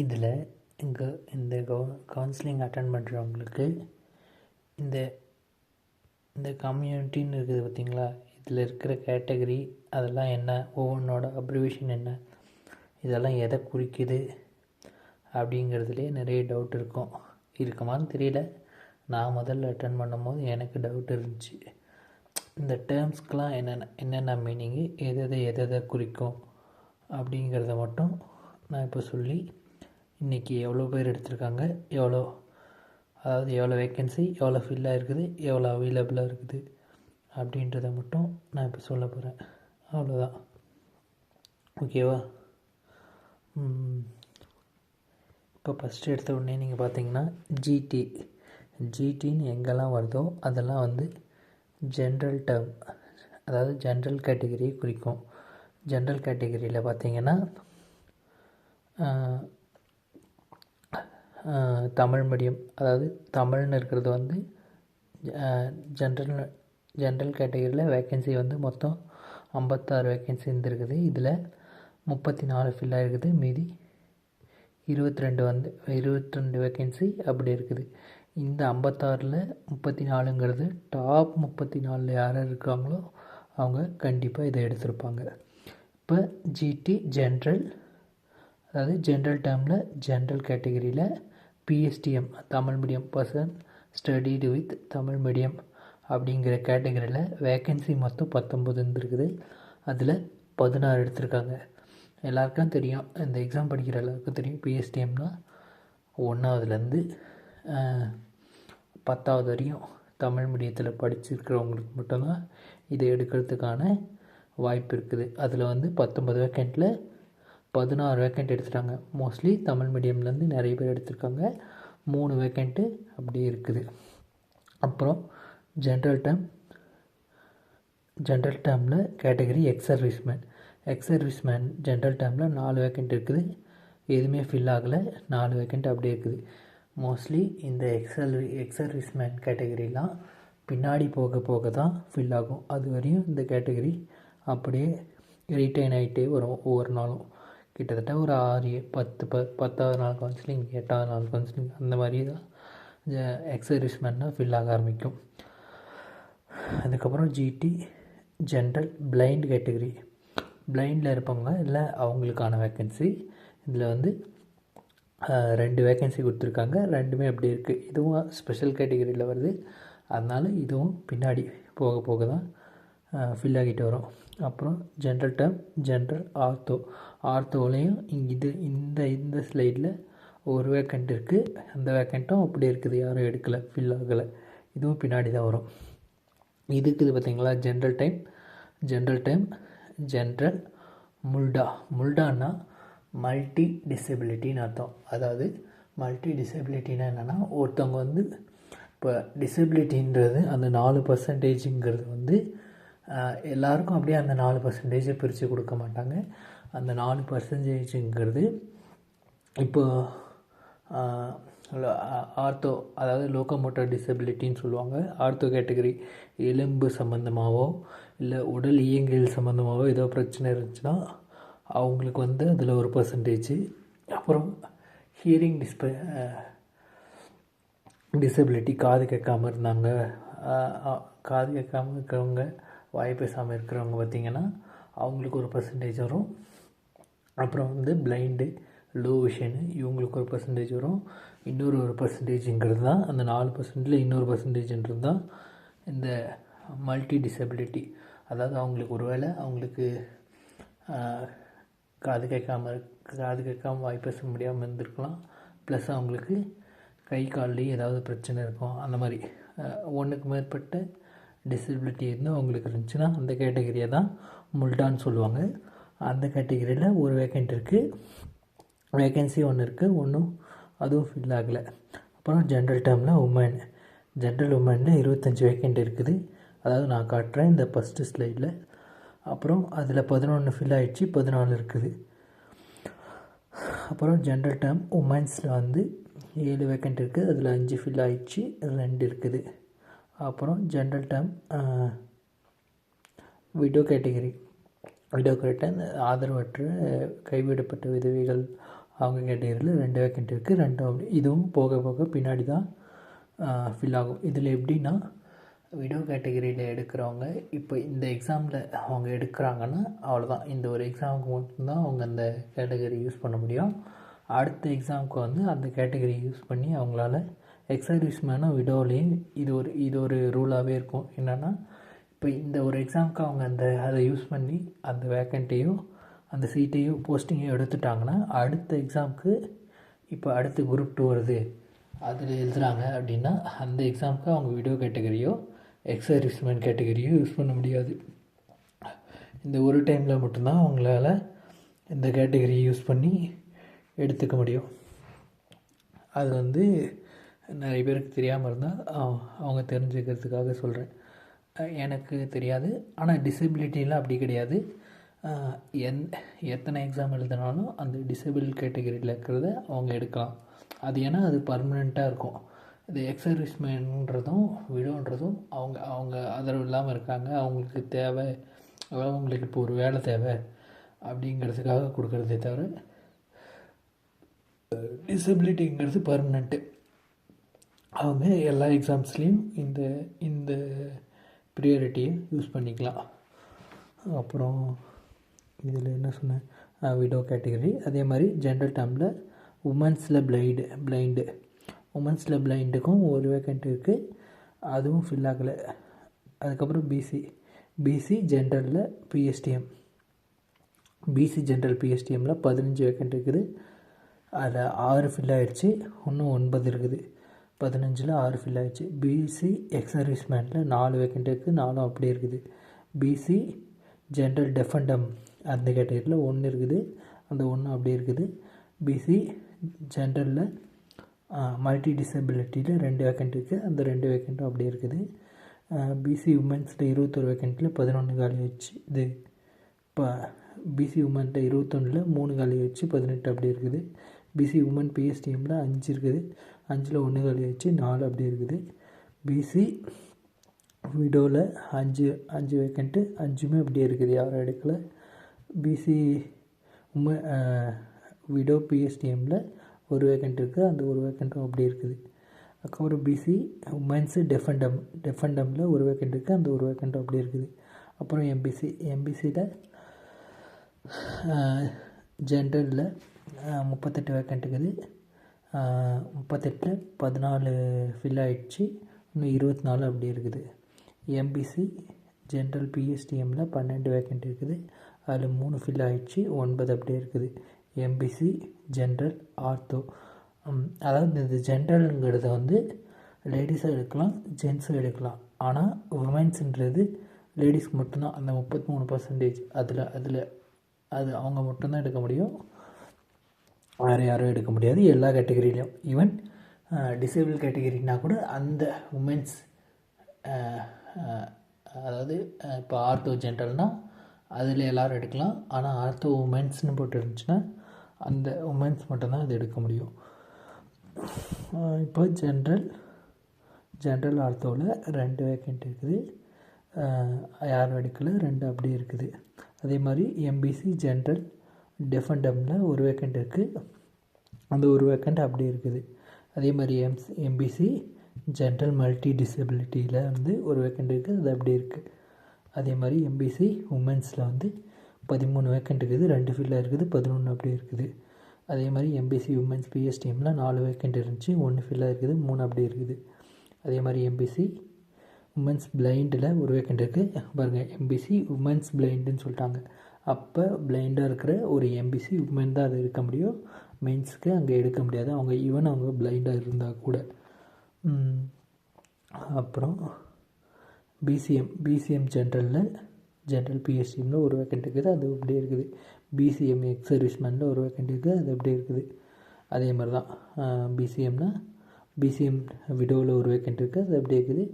இதில் இந்த counselling attend பண்ணுறவங்களுக்கு இந்த இந்த கம்யூனிட்டின்னு இருக்குது பார்த்திங்களா, இதில் இருக்கிற கேட்டகரி அதெல்லாம் என்ன, ஒவ்வொன்றோட அப்ரிவேஷன் என்ன, இதெல்லாம் எதை குறிக்குது அப்படிங்கிறதுலே நிறைய டவுட் இருக்குமான்னு தெரியல. நான் முதல்ல அட்டன் பண்ணும்போது எனக்கு டவுட் இருந்துச்சு. இந்த டேர்ம்ஸ்க்கெலாம் என்னென்ன மீனிங்கு, எதை குறிக்கும் அப்படிங்கிறத மட்டும் நான் இப்போ சொல்லி, இன்றைக்கி எவ்வளோ பேர் எடுத்திருக்காங்க, எவ்வளோ வேக்கன்சி, எவ்வளோ ஃபில்லாக இருக்குது, எவ்வளோ அவைலபிளாக இருக்குது அப்படின்றத மட்டும் நான் இப்போ சொல்ல போகிறேன். அவ்வளோதான். ஓகேவா? இப்போ ஃபஸ்ட்டு எடுத்த உடனே நீங்கள் பார்த்தீங்கன்னா ஜிடின்னு எங்கெல்லாம் வருதோ அதெல்லாம் வந்து ஜென்ரல் டேர்ம், அதாவது ஜென்ரல் கேட்டகரியை குறிக்கும். ஜென்ரல் கேட்டகரியில் பார்த்தீங்கன்னா தமிழ் மீடியம், அதாவது தமிழ்னு இருக்கிறது வந்து ஜென்ரல் கேட்டகரியில் வேக்கன்சி வந்து மொத்தம் 56 வேக்கன்சி இருந்துருக்குது. இதில் 34 ஃபில்லாக இருக்குது, மீதி 22 வேக்கன்சி அப்படி இருக்குது. இந்த 56ல் 34ங்கிறது டாப் 34 யார் இருக்காங்களோ அவங்க கண்டிப்பாக இதை எடுத்திருப்பாங்க. இப்போ ஜிடி ஜென்ரல், அதாவது ஜென்ரல் டேர்மில் ஜென்ரல் கேட்டகரியில் PSTM Tamil medium, person studied with Tamil medium அப்படிங்கிற கேட்டகரியில் வேக்கன்சி மொத்தம் 19 இருந்துருக்குது. அதில் 16 எடுத்திருக்காங்க. எல்லாருக்கும் தெரியும், இந்த எக்ஸாம் படிக்கிற எல்லாருக்கும் தெரியும், பிஎஸ்டிஎம்னா 1ஆவதுலேருந்து 10ஆவது வரையும் தமிழ் மீடியத்தில் படிச்சிருக்கிறவங்களுக்கு மட்டும்தான் இதை எடுக்கிறதுக்கான வாய்ப்பு இருக்குது. அதில் வந்து 19 வேக்கண்ட்டில் 16 வேக்கண்ட் எடுத்துட்டாங்க. மோஸ்ட்லி தமிழ் மீடியம்லேருந்து நிறைய பேர் எடுத்திருக்காங்க. 3 வேக்கண்ட்டு அப்படியே இருக்குது. அப்புறம் ஜென்ரல் டேர்மில் கேட்டகரி எக்ஸ் சர்வீஸ்மேன் ஜென்ரல் டேர்மில் 4 வேக்கண்ட் இருக்குது. எதுவுமே ஃபில் ஆகலை, 4 வேக்கண்ட் அப்படியே இருக்குது. மோஸ்ட்லி இந்த எக்ஸ் சர்வீஸ்மேன் கேட்டகரிலாம் பின்னாடி போக தான் ஃபில் ஆகும். அது வரையும் இந்த கேட்டகரி அப்படியே ரீட்டைன் ஆகிட்டே வரும். ஒவ்வொரு நாளும் கிட்டத்தட்ட ஒரு 10வது நாள் கவுன்சிலிங், 8வது நாள் கவுன்சிலிங், அந்த மாதிரி தான் எக்ஸ் சர்வீஸ்மேன்னா ஃபில் ஆக ஆரம்பிக்கும். அதுக்கப்புறம் ஜிடி ஜென்ரல் பிளைண்ட் கேட்டகரி, பிளைண்டில் இருப்பாங்க இல்லை அவங்களுக்கான வேக்கன்சி. இதில் வந்து 2 வேக்கன்சி கொடுத்துருக்காங்க. 2மே அப்படி இருக்குது. இதுவும் ஸ்பெஷல் கேட்டகரியில் வருது, அதனால் இதுவும் பின்னாடி போக தான் ஃபில் ஆகிட்டு வரும். அப்புறம் ஜென்ரல் டேர்ம் ஜென்ரல் ஆர்த்தோலையும் இந்த ஸ்லைடில் ஒரு வேக்கண்ட் இருக்குது. அந்த வேக்கண்ட்டும் அப்படி இருக்குது, யாரும் எடுக்கலை, ஃபில் ஆகலை. இதுவும் பின்னாடி தான் வரும். இதுக்குது பார்த்திங்களா ஜென்ரல் டைம் ஜென்ரல் முல்டான்னா மல்டி டிசபிலிட்டின்னு அர்த்தம். அதாவது மல்டி டிசபிலிட்டின்னா என்னென்னா, ஒருத்தவங்க வந்து இப்போ டிசபிலிட்டின்றது அந்த 4%ங்கிறது வந்து எல்லாருக்கும் அப்படியே அந்த 4% பிரித்து கொடுக்க மாட்டாங்க. அந்த 4%ங்கிறது இப்போ ஆர்த்தோ, அதாவது லோக்கோமோட்டர் டிசபிலிட்டின்னு சொல்லுவாங்க. ஆர்த்தோ கேட்டகரி எலும்பு சம்மந்தமாகவோ இல்லை உடல் இயங்கியல் சம்மந்தமாகவோ ஏதோ பிரச்சனை இருந்துச்சுன்னா அவங்களுக்கு வந்து அதில் ஒரு பர்சன்டேஜ். அப்புறம் ஹியரிங் டிசபிலிட்டி, காது கேட்காமல் இருந்தாங்க, காது கேட்காமல் இருக்கிறவங்க, வாய் பேசாமல் இருக்கிறவங்க பார்த்திங்கன்னா அவங்களுக்கு ஒரு பர்சன்டேஜ் வரும். அப்புறம் வந்து பிளைண்டு, லோ விஷனு, இவங்களுக்கு ஒரு பர்சன்டேஜ் வரும். இன்னொரு பர்சன்டேஜுங்கிறது தான் அந்த 4%ல் இன்னொரு பர்சன்டேஜ்ன்றது தான் இந்த மல்டி டிசபிலிட்டி. அதாவது அவங்களுக்கு ஒரு வேளை அவங்களுக்கு காது கேட்காமல் வாய் பேச முடியாமல் இருந்திருக்கலாம், ப்ளஸ் அவங்களுக்கு கை கால்லேயும் ஏதாவது பிரச்சனை இருக்கும். அந்த மாதிரி ஒன்றுக்கு மேற்பட்ட டிசபிலிட்டி இருந்து அவங்களுக்கு இருந்துச்சுன்னா அந்த கேட்டகரியை தான் முல்டான்னு சொல்லுவாங்க. அந்த கேட்டகரியில் ஒரு வேக்கண்ட் இருக்குது, வேக்கன்சி ஒன்று இருக்குது, அதுவும் ஃபில் ஆகலை. அப்புறம் ஜென்ரல் டேர்மில் உமனில் 25 வேக்கண்ட் இருக்குது. அதாவது நான் காட்டுறேன் இந்த ஃபஸ்ட்டு ஸ்லைடில். அப்புறம் அதில் 11 ஃபில் ஆகிடுச்சு, 14 இருக்குது. அப்புறம் ஜென்ரல் டேர்ம் உமன்ஸில் வந்து 7 வேக்கண்ட் இருக்குது. அதில் 5 ஃபில் ஆகிடுச்சு, 2 இருக்குது. அப்புறம் ஜென்ரல் டேர்ம் விடோ கேட்டகரி ஆதரவற்ற கைவிடப்பட்ட விதவைகள் அவங்க கேட்டகரியில் 2 வேக்கண்ட் இருக்குது. 2 இதுவும் போக போக பின்னாடி தான் ஃபில் ஆகும். இதில் எப்படின்னா விடோ கேட்டகரியில் எடுக்கிறவங்க இப்போ இந்த எக்ஸாமில் அவங்க எடுக்கிறாங்கன்னா அவ்வளோதான். இந்த ஒரு எக்ஸாமுக்கு மட்டும்தான் அவங்க அந்த கேட்டகரி யூஸ் பண்ண முடியும். அடுத்த எக்ஸாமுக்கு வந்து அந்த கேட்டகரி யூஸ் பண்ணி அவங்களால எக்ஸர்வீஸ்மேனும் விடோலையும் இது ஒரு ரூலாகவே இருக்கும். என்னென்னா இப்போ இந்த ஒரு எக்ஸாமுக்கு அவங்க அதை யூஸ் பண்ணி அந்த வேக்கண்ட்டையும் அந்த சீட்டையும் போஸ்டிங்கையும் எடுத்துட்டாங்கன்னா அடுத்த எக்ஸாமுக்கு இப்போ அடுத்து குரூப் 2 வருது அதில் எழுதுகிறாங்க அப்படின்னா அந்த எக்ஸாமுக்கு அவங்க விடோ கேட்டகரியோ எக்ஸர்வீஸ்மேன் கேட்டகரியோ யூஸ் பண்ண முடியாது. இந்த ஒரு டைமில் மட்டும்தான் அவங்களால இந்த கேட்டகரியை யூஸ் பண்ணி எடுத்துக்க முடியும். அது வந்து நிறைய பேருக்கு தெரியாமல் இருந்தால் அவங்க தெரிஞ்சுக்கிறதுக்காக சொல்கிறேன். எனக்கு தெரியாது. ஆனால் டிசபிலிட்டியில் அப்படி கிடையாது. எத்தனை எக்ஸாம் எழுதினாலும் அந்த டிசபிள் கேட்டகரியில் இருக்கிறத அவங்க எடுக்கலாம். அது ஏன்னா அது பர்மனெண்ட்டாக இருக்கும். இது எக்ஸர்வீஸ்மேன்றதும் விடோன்றதும் அவங்க ஆதரவு இல்லாமல் இருக்காங்க, அவங்களுக்கு தேவை, அவங்களுக்கு இப்போ ஒரு வேலை தேவை அப்படிங்கிறதுக்காக கொடுக்குறதே தவிர டிசபிலிட்டிங்கிறது பர்மனெண்ட்டு. அவங்க எல்லா எக்ஸாம்ஸ்லேயும் இந்த ப்ரியாரிட்டியை யூஸ் பண்ணிக்கலாம். அப்புறம் இதில் என்ன சொன்னேன், விடோ கேட்டகரி. அதே மாதிரி ஜென்ரல் டேர்மில் உமன்ஸில் பிளைண்டு உமன்ஸில் பிளைண்டுக்கும் ஒரு வேக்கண்ட் இருக்குது, அதுவும் ஃபில் ஆகலை. அதுக்கப்புறம் பிசி ஜென்ரலில் ஜென்ரல் பிஎஸ்டிஎம்மில் 15 வேக்கண்ட் இருக்குது. அதில் 6 ஃபில் ஆகிடுச்சு, இன்னும் 9 இருக்குது. 15ல் 6 ஃபில் ஆகிடுச்சு. பிசி எக்ஸர்வீஸ்மேனில் 4 வேக்கண்ட் இருக்குது, 4 அப்படியே இருக்குது. பிசி ஜென்ரல் டெஃபண்டம் அந்த கேட்டகரியில் 1 இருக்குது, அந்த 1 அப்படியே இருக்குது. பிசி ஜென்ரலில் மல்டி டிசபிலிட்டியில் 2 வேக்கண்ட் இருக்குது, அந்த 2 வேக்கண்ட்டும் அப்படியே இருக்குது. பிசி உமன்ஸில் 21 வேக்கண்ட்டில் 11 காலி ஆகிடுச்சு. இது இப்போ பிசி உமன்கிட்ட 21ல் 3 காலி ஆகிடுச்சு, 18 அப்படியே இருக்குது. பிசி உமன் பிஎஸ்டிஎம்மில் 5 இருக்குது, 5ல் 1 காலி ஆகிடுச்சு, 4 அப்படியே இருக்குது. பிசி விடோவில் 5 வேக்கண்ட்டு, 5மே அப்படியே இருக்குது, யாரும் எடுக்கலை. பிசி விடோ பிஎஸ்டிஎம்மில் 1 வேக்கண்ட் இருக்குது, அந்த 1 வேக்கண்ட்டும் அப்படியே இருக்குது. அதுக்கப்புறம் பிசி உமன்ஸு டெஃபண்டமில் 1 வேக்கண்ட் இருக்குது, அந்த 1 வேக்கண்ட்டும் அப்படியே இருக்குது. அப்புறம் எம்பிசியில் ஜென்ரலில் 38 வேக்கண்ட் இருக்குது. 38ல் 14 ஃபில் ஆகிடுச்சு, இன்னும் 24 அப்படியே இருக்குது. எம்பிசி ஜென்ரல் பிஎஸ்டிஎம்மில் 12 வேக்கண்ட் இருக்குது, அதில் 3 ஃபில் ஆகிடுச்சு, 9 அப்படியே இருக்குது. எம்பிசி ஜென்ரல் ஆர்த்தோ, அதாவது இந்த ஜென்ரலுங்கிறத வந்து லேடிஸும் எடுக்கலாம், ஜென்ஸும் எடுக்கலாம். ஆனால் உமன்ஸுன்றது லேடிஸ்க்கு மட்டும்தான். அந்த 33% அதில் அது அவங்க மட்டும்தான் எடுக்க முடியும், வேறு யாரும் எடுக்க முடியாது எல்லா கேட்டகரியிலையும். ஈவன் டிசேபிள் கேட்டகரினா கூட அந்த உமன்ஸ், அதாவது இப்போ ஆர்த்தோ ஜென்ரல்னால் அதில் எல்லோரும் எடுக்கலாம். ஆனால் ஆர்த்தோ உமன்ஸ்னு போட்டு இருந்துச்சுன்னா அந்த உமன்ஸ் மட்டும்தான் அது எடுக்க முடியும். இப்போ ஜென்ரல் ஆர்த்தோவில் 2 வேக்கண்ட் இருக்குது, யாரும் எடுக்கலை, 2 அப்படியே இருக்குது. அதே மாதிரி எம்பிசி ஜென்ரல் டெஃபண்டமில் 1 வேக்கண்ட் இருக்குது, அந்த 1 வேக்கண்ட் அப்படியே இருக்குது. அதே மாதிரி எம்பிசி ஜென்ரல் மல்டி டிசபிலிட்டியில் வந்து 1 வேக்கண்ட் இருக்குது, அது அப்படியே இருக்குது. அதே மாதிரி எம்பிசி உமன்ஸில் வந்து 13 வேக்கண்ட் இருக்குது, 2 ஃபில்லாக இருக்குது, 11 அப்படியே இருக்குது. அதே மாதிரி எம்பிசி உமன்ஸ் பிஎஸ்டிஎம்மில் 4 வேக்கண்ட் இருந்துச்சு, 1 ஃபில்லாக இருக்குது, 3 அப்படியே இருக்குது. அதே மாதிரி எம்பிசி உமன்ஸ் பிளைண்டில் 1 வேக்கண்ட் இருக்குது. பாருங்கள், எம்பிசி உமன்ஸ் பிளைண்டுன்னு சொல்லிட்டாங்க. அப்போ பிளைண்டாக இருக்கிற ஒரு எம்பிசி உமன் தான் அதை எடுக்க முடியும், மென்ஸுக்கு அங்கே எடுக்க முடியாது, அவங்க பிளைண்டாக இருந்தால் கூட. அப்புறம் பிசிஎம் ஜென்ரல் பிஎஸ்டிஎம்மில் 1 வேக்கண்ட் இருக்குது, அது அப்படியே இருக்குது. பிசிஎம் எக்ஸர்வீஸ்மேனில் 1 வேக்கண்ட் இருக்குது, அது அப்படியே இருக்குது. அதே மாதிரி தான் பிசிஎம் விடோவில் 1 வேக்கண்ட் இருக்குது, அது அப்படியே இருக்குது.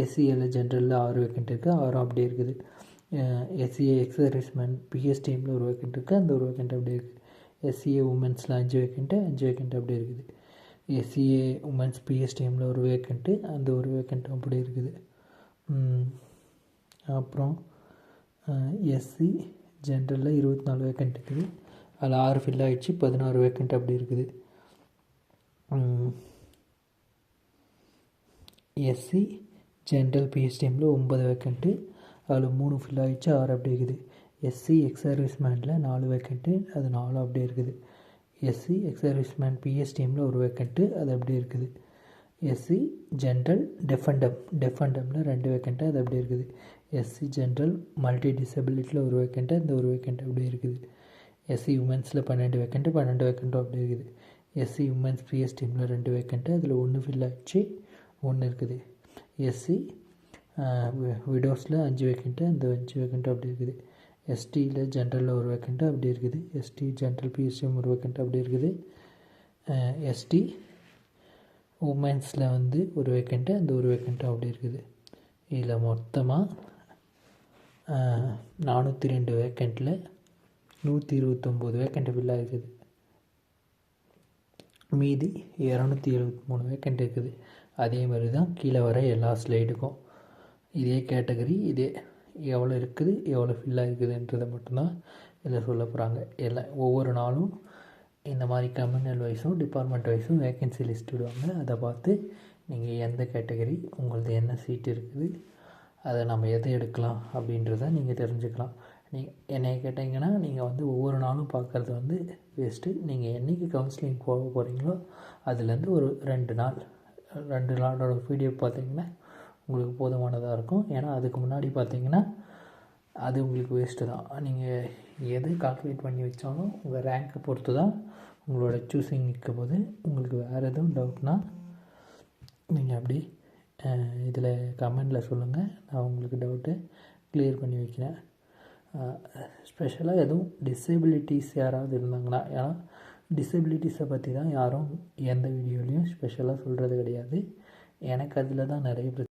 எஸ்சிஏல ஜென்ரலில் 6 வேக்கண்ட் இருக்குது, 6 அப்படியே இருக்குது. எஸ்சிஏ எக்ஸர்வீஸ்மேன் பிஎஸ்டிஎம்மில் 1 வேக்கண்ட் இருக்குது, அந்த 1 வேக்கண்ட் அப்படியே இருக்குது. எஸ்சிஏ உமன்ஸில் 5 வேக்கண்ட்டு, 5 வேக்கண்ட் அப்படியே இருக்குது. எஸ்சிஏ உமன்ஸ் பிஎஸ்டிஎம்மில் 1 வேக்கண்ட்டு, அந்த 1 வேக்கண்ட்டும் அப்படியே இருக்குது. அப்புறம் எஸ்சி ஜென்ரலில் 24 வேக்கண்ட் இருக்குது, அதில் 6 ஃபில் ஆகிடுச்சு, 16 வேக்கண்ட் அப்படி இருக்குது. எஸ்சி ஜென்ரல் பிஎஸ்டிஎம்மில் 9 வேக்கண்ட்டு, அதில் 3 ஃபில் ஆகிடுச்சு, 6 அப்படி இருக்குது. எஸ்சி எக்ஸ் சர்வீஸ் மேனில் 4 வேக்கண்ட்டு, அது 4 அப்படியே இருக்குது. எஸ்சி எக்ஸ் சர்வீஸ் மேன் பிஎஸ்டிஎம்மில் 1 வேக்கண்ட்டு, அது அப்படியே இருக்குது. எஸ்சி ஜென்ரல் டெஃபண்டமில் 2 வேக்கண்ட்டு, அது அப்படியே இருக்குது. எஸ்சி ஜென்ரல் மல்டி டிசபிலிட்டியில் 1 வேக்கண்ட்டு, அந்த 1 வேக்கண்ட் அப்படியே இருக்குது. எஸ்சி உமன்ஸில் 12 வேக்கண்ட்டு, 12 வேக்கண்ட்டும் அப்படியே இருக்குது. எஸ்சி உமன்ஸ் பிஎஸ்டிஎம்மில் 2 வேக்கண்ட்டு, அதில் 1 ஃபில் ஆகிடுச்சு, 1 இருக்குது. எஸ்சி விடோஸில் 5 வேக்கண்ட்டு, அந்த 5 வேக்கண்ட்டும் அப்படி இருக்குது. எஸ்டியில் ஜென்ரலில் 1 வேக்கண்ட்டு அப்படி இருக்குது. எஸ்டி ஜென்ரல் பிஎஸ்டிஎம் 1 வேக்கண்ட்டு அப்படி இருக்குது. எஸ்டி உமன்ஸில் 1 வேக்கண்ட்டு, அந்த 1 வேக்கண்ட்டும் அப்படி இருக்குது. இதில் மொத்தமாக 402 வேக்கண்ட்டில் 129 வேக்கண்ட்டு ஃபில்லாக இருக்குது. மீதி 273 வேக்கண்ட் இருக்குது. அதே மாதிரி தான் கீழே வர எல்லா ஸ்லைடுக்கும் இதே கேட்டகரி, இதே எவ்வளோ இருக்குது, எவ்வளோ ஃபில்லாக இருக்குதுன்றதை மட்டும்தான் இதில் சொல்ல போகிறாங்க. எல்லாம் ஒவ்வொரு நாளும் இந்த மாதிரி கம்யூனல் வைஸும் டிபார்ட்மெண்ட் வைஸும் வேக்கன்சி லிஸ்ட் விடுவாங்க. அதை பார்த்து நீங்கள் எந்த கேட்டகரி, உங்களது என்ன சீட் இருக்குது, அதை நம்ம எதை எடுக்கலாம் அப்படின்றத நீங்கள் தெரிஞ்சுக்கலாம். என்னை கேட்டிங்கன்னா நீங்கள் ஒவ்வொரு நாளும் பார்க்குறது வேஸ்ட்டு. நீங்கள் என்றைக்கு கவுன்சிலிங் போக போகிறீங்களோ அதுலேருந்து ஒரு 2 நாளோட பிடிஎஃப் பார்த்தீங்கன்னா உங்களுக்கு போதுமானதாக இருக்கும். ஏன்னா அதுக்கு முன்னாடி பார்த்தீங்கன்னா அது உங்களுக்கு வேஸ்ட்டு தான். நீங்கள் எது கால்குலேட் பண்ணி வச்சாலும் உங்கள் ரேங்க்கை பொறுத்து தான் உங்களோட சூஸிங் நிற்க போது. உங்களுக்கு வேறு எதுவும் டவுட்னால் நீங்கள் அப்படி இதில் கமெண்டில் சொல்லுங்கள், நான் உங்களுக்கு டவுட்டை கிளியர் பண்ணி வைக்கிறேன். ஸ்பெஷலாக எதுவும் டிசபிலிட்டிஸ் யாராவது இருந்தாங்கன்னா, ஏன்னா டிசபிலிட்டிஸை பற்றி தான் யாரும் எந்த வீடியோலையும் ஸ்பெஷலாக சொல்கிறது கிடையாது. எனக்கு அதில் தான் நிறைய பிரச்சனை